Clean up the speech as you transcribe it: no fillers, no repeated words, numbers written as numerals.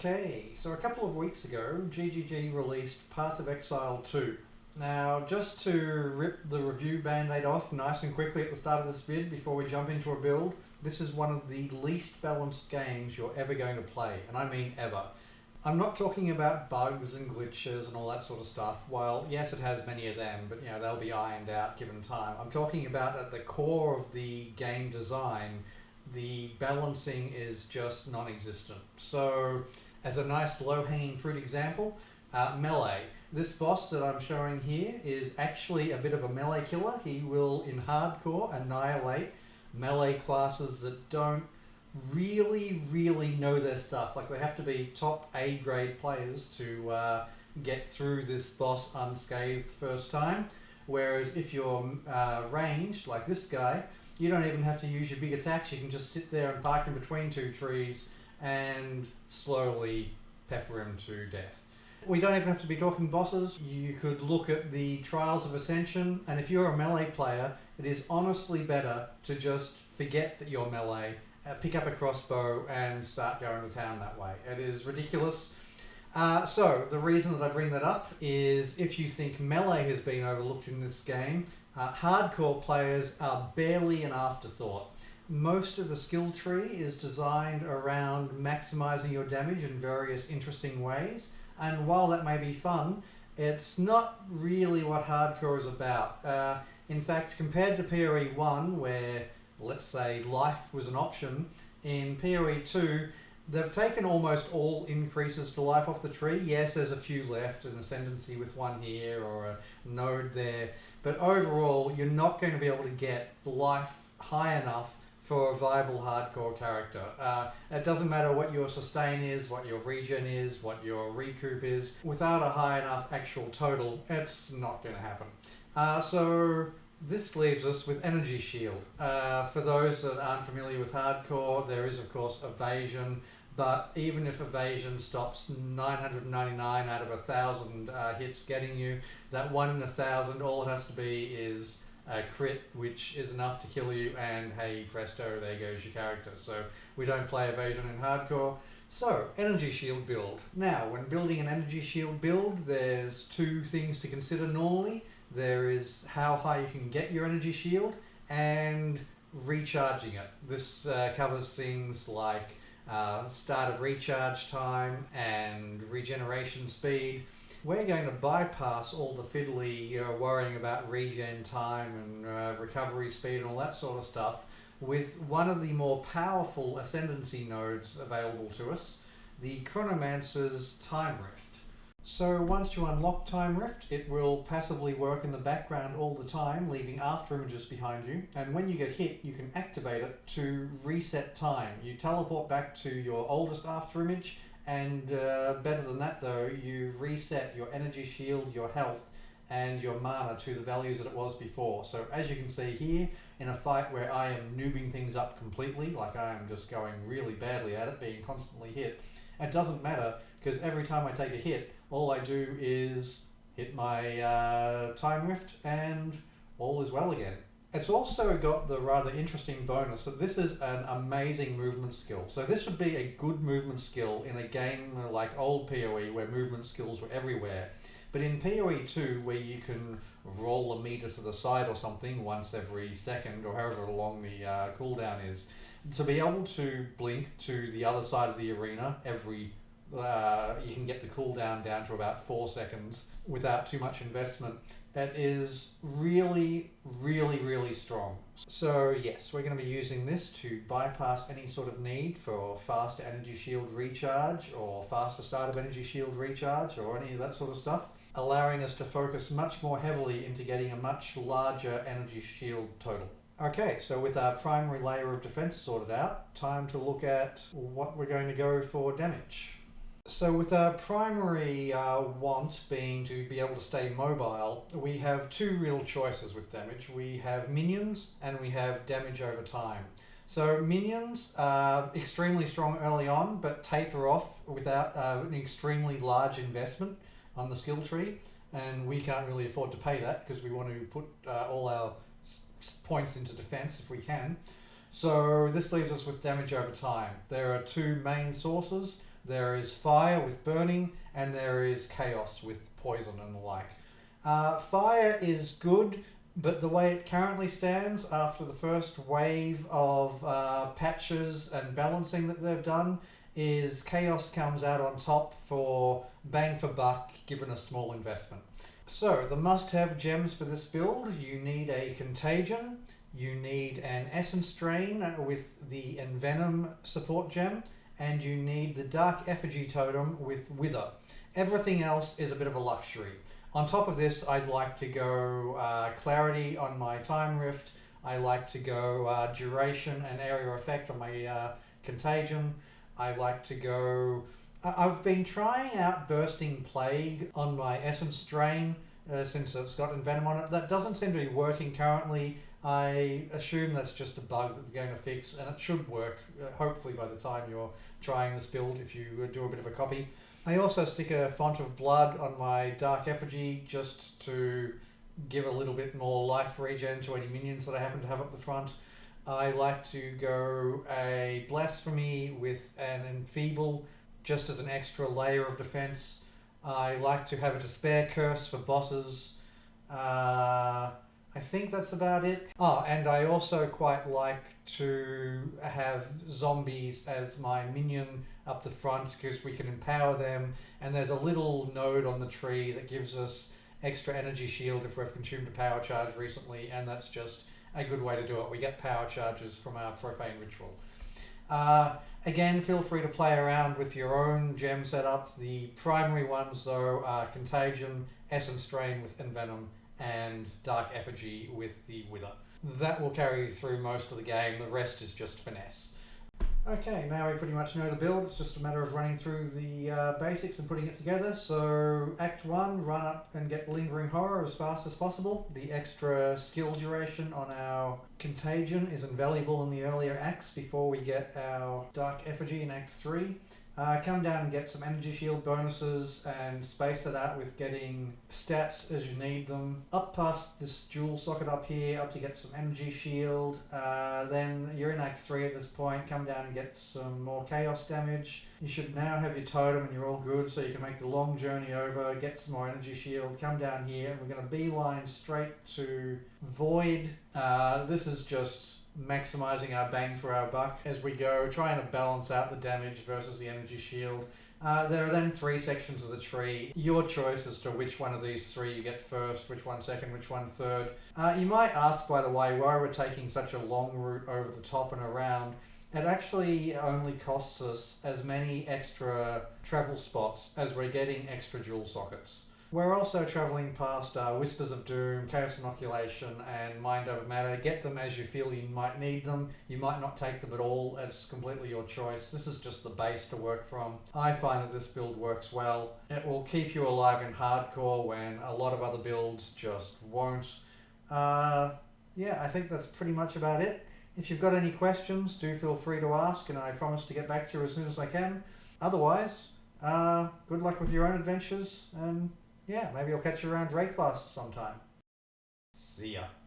Okay, so a couple of weeks ago, GGG released Path of Exile 2. Now, just to rip the review band-aid off nice and quickly at the start of this vid before we jump into a build, this is one of the least balanced games you're ever going to play, and I mean ever. I'm not talking about bugs and glitches and all that sort of stuff. While yes, it has many of them, but they'll be ironed out given time. I'm talking about at the core of the game design, the balancing is just non-existent. So, as a nice low-hanging fruit example, melee. This boss that I'm showing here is actually a bit of a melee killer. He will, in hardcore, annihilate melee classes that don't really know their stuff. Like, they have to be top A grade players to get through this boss unscathed first time. Whereas if you're ranged, like this guy, you don't even have to use your big attacks. You can just sit there and park in between two trees and slowly pepper him to death. We don't even have to be talking bosses. You could look at the Trials of Ascension, and if you're a melee player, it is honestly better to just forget that you're melee, pick up a crossbow and start going to town that way. It is ridiculous. So the reason that I bring that up is if you think melee has been overlooked in this game, hardcore players are barely an afterthought. Most of the skill tree is designed around maximizing your damage in various interesting ways, and while that may be fun, it's not really what hardcore is about. In fact, compared to POE1, where, let's say, life was an option, in POE2, they've taken almost all increases to life off the tree. Yes, there's a few left, an ascendancy with one here or a node there, but overall, you're not going to be able to get life high enough for a viable hardcore character. It doesn't matter what your sustain is, what your regen is, what your recoup is. Without a high enough actual total, it's not going to happen. So this leaves us with Energy Shield. For those that aren't familiar with hardcore, there is of course evasion, but even if evasion stops 999 out of 1,000 hits getting you, that 1 in 1,000, all it has to be is a crit, which is enough to kill you, and hey presto, there goes your character. So we don't play evasion in hardcore. So, Energy Shield build. Now, when building an Energy Shield build, there's two things to consider normally. There is how high you can get your Energy Shield and recharging it. This covers things like start of recharge time and regeneration speed. We're going to bypass all the fiddly worrying about regen time and recovery speed and all that sort of stuff with one of the more powerful ascendancy nodes available to us, the Chronomancer's Time Rift. So once you unlock Time Rift, it will passively work in the background all the time, leaving after images behind you, and when you get hit, you can activate it to reset time. You teleport back to your oldest after image, and better than that though, you reset your energy shield, your health, and your mana to the values that it was before. So as you can see here, in a fight where I am noobing things up completely, like I am just going really badly at it, being constantly hit, it doesn't matter, because every time I take a hit, all I do is hit my Time Rift and all is well again. It's also got the rather interesting bonus that this is an amazing movement skill. So this would be a good movement skill in a game like old PoE where movement skills were everywhere. But in PoE2, where you can roll a meter to the side or something once every second or however long the cooldown is, to be able to blink to the other side of the arena every you can get the cooldown down to about 4 seconds without too much investment. It is really strong. So yes, we're going to be using this to bypass any sort of need for faster energy shield recharge or faster start of energy shield recharge or any of that sort of stuff, allowing us to focus much more heavily into getting a much larger energy shield total. Okay, so with our primary layer of defense sorted out, time to look at what we're going to go for damage. So with our primary want being to be able to stay mobile, we have two real choices with damage. We have minions and we have damage over time. So minions are extremely strong early on, but taper off without an extremely large investment on the skill tree, and we can't really afford to pay that because we want to put all our points into defense if we can. So this leaves us with damage over time. There are two main sources. There is fire with burning, and there is chaos with poison and the like. Fire is good, but the way it currently stands after the first wave of patches and balancing that they've done is chaos comes out on top for bang for buck given a small investment. So the must-have gems for this build: you need a Contagion, you need an Essence Drain with the Envenom support gem, and you need the Dark Effigy Totem with Wither. Everything else is a bit of a luxury. On top of this, I'd like to go Clarity on my Time Rift. I like to go Duration and Area Effect on my Contagion. I like to go... I've been trying out Bursting Plague on my Essence Drain since it's got Envenom on it. That doesn't seem to be working currently. I assume that's just a bug that they're going to fix, and it should work, hopefully by the time you're trying this build if you do a bit of a copy. I also stick a Font of Blood on my Dark Effigy just to give a little bit more life regen to any minions that I happen to have up the front. I like to go a Blasphemy with an Enfeeble just as an extra layer of defense. I like to have a Despair Curse for bosses. I think that's about it. Oh, and I also quite like to have zombies as my minion up the front because we can empower them, and there's a little node on the tree that gives us extra energy shield if we've consumed a power charge recently, and that's just a good way to do it. We get power charges from our Profane Ritual. Again, feel free to play around with your own gem setup. The primary ones, though, are Contagion, Essence Drain with Envenom, and Dark Effigy with the Wither. That will carry you through most of the game. The rest is just finesse. Okay, now we pretty much know the build. It's just a matter of running through the basics and putting it together. So Act 1, run up and get Lingering Horror as fast as possible. The extra skill duration on our Contagion is invaluable in the earlier acts before we get our Dark Effigy in Act 3. Come down and get some energy shield bonuses and space it out with getting stats as you need them. Up past this jewel socket up here, up to get some energy shield. Then you're in Act 3 at this point. Come down and get some more chaos damage. You should now have your totem and you're all good, so you can make the long journey over, get some more energy shield, come down here, and we're going to beeline straight to Void. This is just maximizing our bang for our buck as we go, trying to balance out the damage versus the energy shield. There are then 3 sections of the tree. Your choice as to which one of these 3 you get first, which one second, which one third. You might ask, by the way, why we're taking such a long route over the top and around. It actually only costs us as many extra travel spots as we're getting extra jewel sockets. We're also travelling past Whispers of Doom, Chaos Inoculation, and Mind Over Matter. Get them as you feel you might need them. You might not take them at all. It's completely your choice. This is just the base to work from. I find that this build works well. It will keep you alive in hardcore when a lot of other builds just won't. Yeah, I think that's pretty much about it. If you've got any questions, do feel free to ask, and I promise to get back to you as soon as I can. Otherwise, good luck with your own adventures, and yeah, maybe I'll catch you around Drake Blast sometime. See ya.